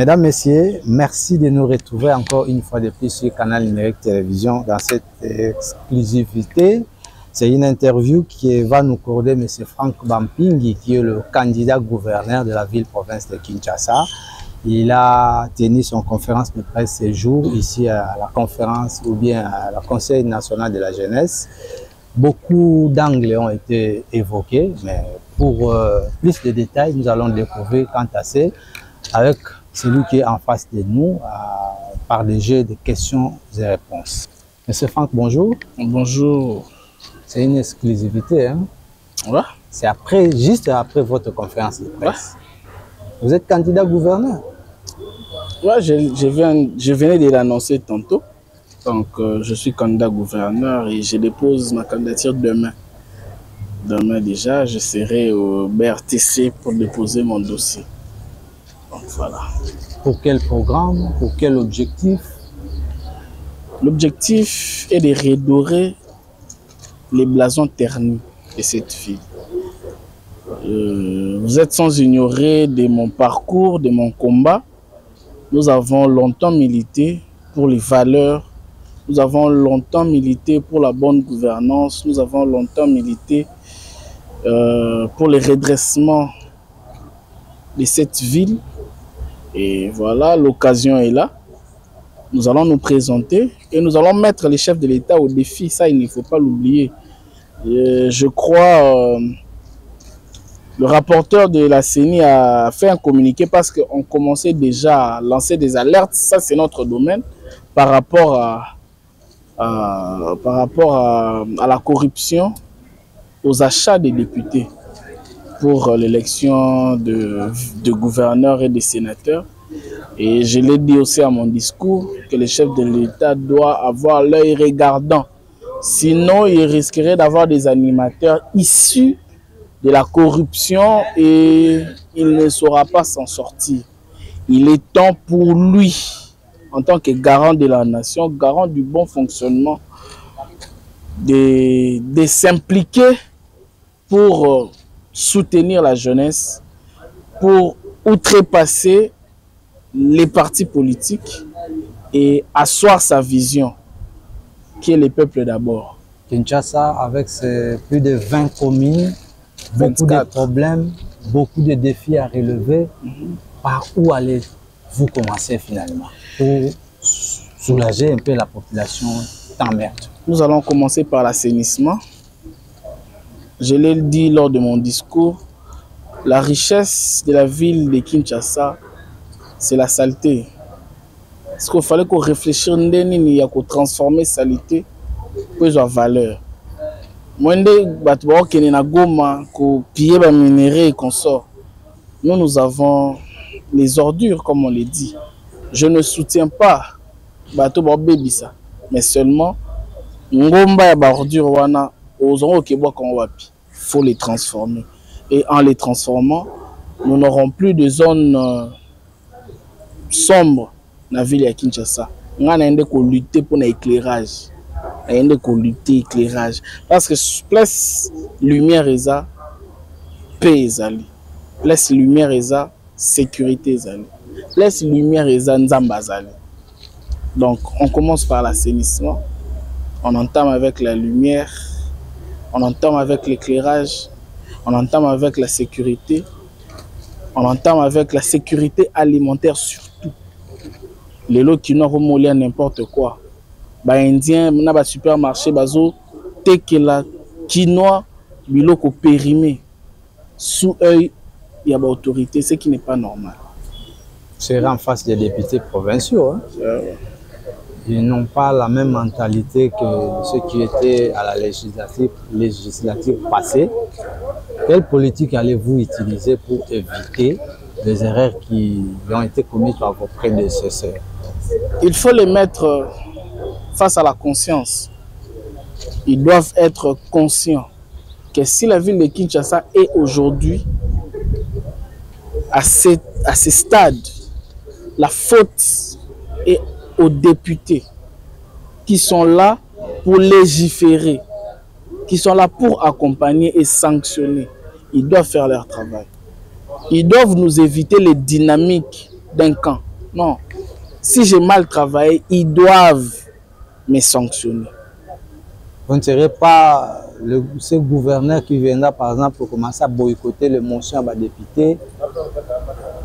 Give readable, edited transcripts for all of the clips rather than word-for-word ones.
Mesdames, Messieurs, merci de nous retrouver encore une fois de plus sur Canal Numérique Télévision dans cette exclusivité. C'est une interview qui va nous accorder M. Franck Bampingi, qui est le candidat gouverneur de la ville-province de Kinshasa. Il a tenu son conférence de presse ce jour ici à la conférence ou bien à la Conseil national de la jeunesse. Beaucoup d'angles ont été évoqués, mais pour plus de détails, nous allons découvrir quant à ça avec celui qui est en face de nous par des jeux de questions et réponses. Monsieur Franck, bonjour. Bonjour. C'est une exclusivité, hein? Ouais. C'est après, juste après votre conférence de presse. Ouais. Vous êtes candidat gouverneur? Ouais, je venais de l'annoncer tantôt. Donc, je suis candidat gouverneur et je dépose ma candidature demain. Demain déjà, je serai au BRTC pour déposer mon dossier. Donc, voilà. Pour quel programme? Pour quel objectif? L'objectif est de redorer les blasons ternis de cette ville. Vous êtes sans ignorer de mon parcours, de mon combat. Nous avons longtemps milité pour les valeurs. Nous avons longtemps milité pour la bonne gouvernance. Nous avons longtemps milité pour le redressement de cette ville. Et voilà, l'occasion est là. Nous allons nous présenter et nous allons mettre les chefs de l'État au défi. Ça, il ne faut pas l'oublier. Je crois le rapporteur de la CENI a fait un communiqué parce qu'on commençait déjà à lancer des alertes. Ça, c'est notre domaine par rapport à la corruption, aux achats des députés pour l'élection de gouverneurs et de sénateurs. Et je l'ai dit aussi à mon discours que le chef de l'État doit avoir l'œil regardant. Sinon, il risquerait d'avoir des animateurs issus de la corruption et il ne saura pas s'en sortir. Il est temps pour lui, en tant que garant de la nation, garant du bon fonctionnement, de s'impliquer pour soutenir la jeunesse, pour outrepasser les partis politiques et asseoir sa vision, qui est le peuple d'abord. Kinshasa, avec ses plus de 20 communes, beaucoup de problèmes, beaucoup de défis à relever. Par où allez-vous commencer finalement pour soulager un peu la population tant merde? Nous allons commencer par l'assainissement. Je l'ai dit lors de mon discours, la richesse de la ville de Kinshasa, c'est la saleté. Parce qu'il fallait qu'on réfléchisse à transformer saleté pour avoir valeur. Moi, nous avons les ordures, comme on les dit. Je ne soutiens pas mais seulement il faut les transformer. Et en les transformant, nous n'aurons plus de zones sombres dans la ville de Kinshasa. Nous allons lutter pour l'éclairage. Parce que place lumière et ça, paix et zali. Place lumière et ça, sécurité et zali. Place lumière et ça, nzamba zali. Donc, on commence par l'assainissement. On entame avec la lumière. On entame avec l'éclairage. On entame avec la sécurité. On entame avec la sécurité alimentaire surtout. Les lots qui n'ont pas n'importe quoi. Les Indiens, dans les supermarchés, la quinoa, biloko périmé sous œil, il y a l'autorité, ce qui n'est pas normal. C'est en face des députés provinciaux. Hein? Ils n'ont pas la même mentalité que ceux qui étaient à la législative passée. Quelle politique allez-vous utiliser pour éviter les erreurs qui ont été commises par vos prédécesseurs? Il faut les mettre face à la conscience. Ils doivent être conscients que si la ville de Kinshasa est aujourd'hui à ce stade, la faute est aux députés qui sont là pour légiférer, qui sont là pour accompagner et sanctionner. Ils doivent faire leur travail. Ils doivent nous éviter les dynamiques d'un camp. Non. Si j'ai mal travaillé, ils doivent me sanctionner. Vous ne serez pas ce gouverneur qui viendra, par exemple, pour commencer à boycotter les motions à députés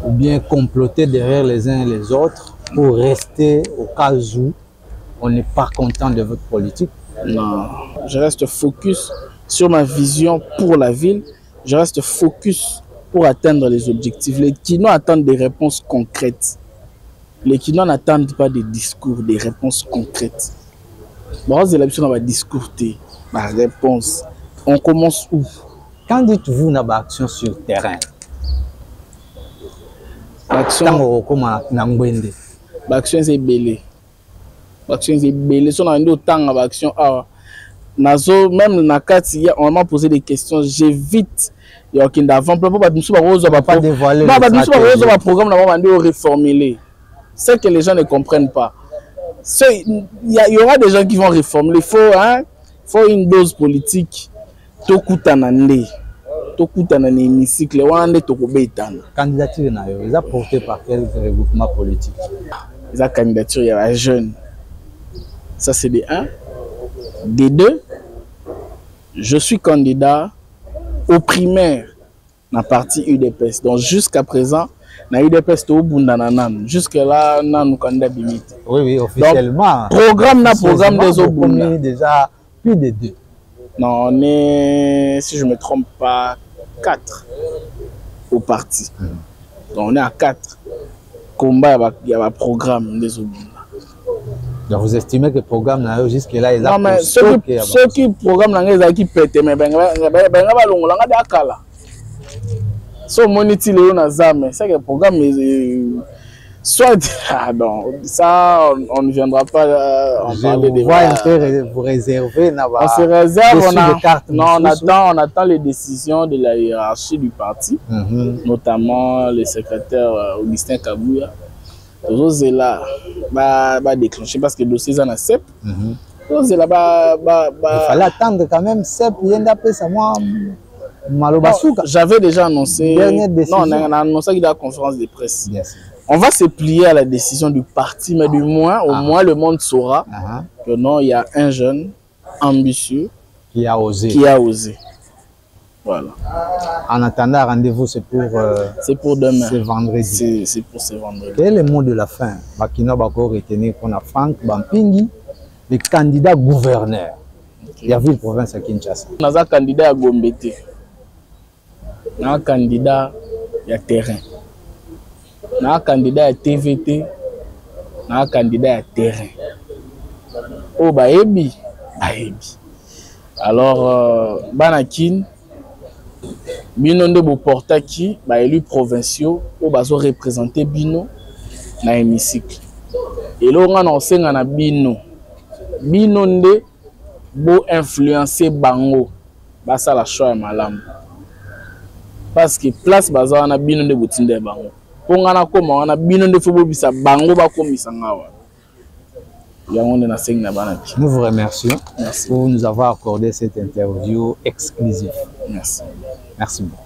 ou bien comploter derrière les uns et les autres pour rester au cas où on n'est pas content de votre politique? Non. Je reste focus sur ma vision pour la ville. Je reste focus pour atteindre les objectifs. Les Kinois attendent des réponses concrètes. Les Kinois n'attendent pas des discours, des réponses concrètes. Bon, c'est l'option dans ma discours, ma réponse. On commence où? Quand dites-vous une action sur le terrain? L'action c'est belé. L'action c'est belé. Si on a autant d'action, même na kati, on m'a posé des questions. J'évite. Il y a aucun d'avant. Pas dévoiler. Non, pas programme on réformer. C'est que les gens ne comprennent pas. Il y aura des gens qui vont réformer. Il faut une dose politique. Candidature, ils ont porté par quel regroupement politique? La candidature, il y a les jeunes. Ça, c'est des 1. Des 2, je suis candidat au primaire dans la partie UDPS. Donc, jusqu'à présent, dans UDPS, jusque-là, nous sommes candidats limités. Oui, officiellement. Donc, programme des Obunda. Déjà plus de 2. Non, on est, si je ne me trompe pas, 4 au parti. Donc, on est à 4. Combat, il y a un programme des Obunda. Donc vous estimez que le programme jusque-là, il a... Non, mais ceux qui programment, ils ont qui pètent, mais ben so moniti le na zame, c'est que le programme soit ça on ne viendra pas en parler de vous réserver on se réserve, on attend les décisions de la hiérarchie du parti, notamment le secrétaire Augustin Kabouya. Tous là va déclencher parce que le dossier est en CEP. Il fallait attendre quand même CEP, j'avais déjà annoncé. Non, on a annoncé qu'il y a une conférence de presse. On va se plier à la décision du parti, mais du moins, au moins le monde saura que non, il y a un jeune ambitieux qui a osé. Voilà. En attendant, rendez-vous, c'est pour demain. C'est vendredi. C'est pour ce vendredi. Quel est le mot de la fin? Bakina Bako retenir qu'on a Franck Bampingi, le candidat gouverneur. Il y a ville province à Kinshasa. On a un candidat à Gombete. On a un candidat à terrain. On a un candidat à TVT. On a un candidat à terrain. Oh, baebi. Alors, Banakin. Bino nde bo portaki ba élus provinciaux ou bazo représenter bino na hémicycle. Et là on a enseigné na bino nde bo influencer bango ba ça la choix malamu. Parce que place baza na bino nde botinde bango. Pour ngana koma na bino nde fo bisa bango ba komisa ngawa. Nous vous remercions pour nous avoir accordé cette interview exclusive. Merci. Merci beaucoup.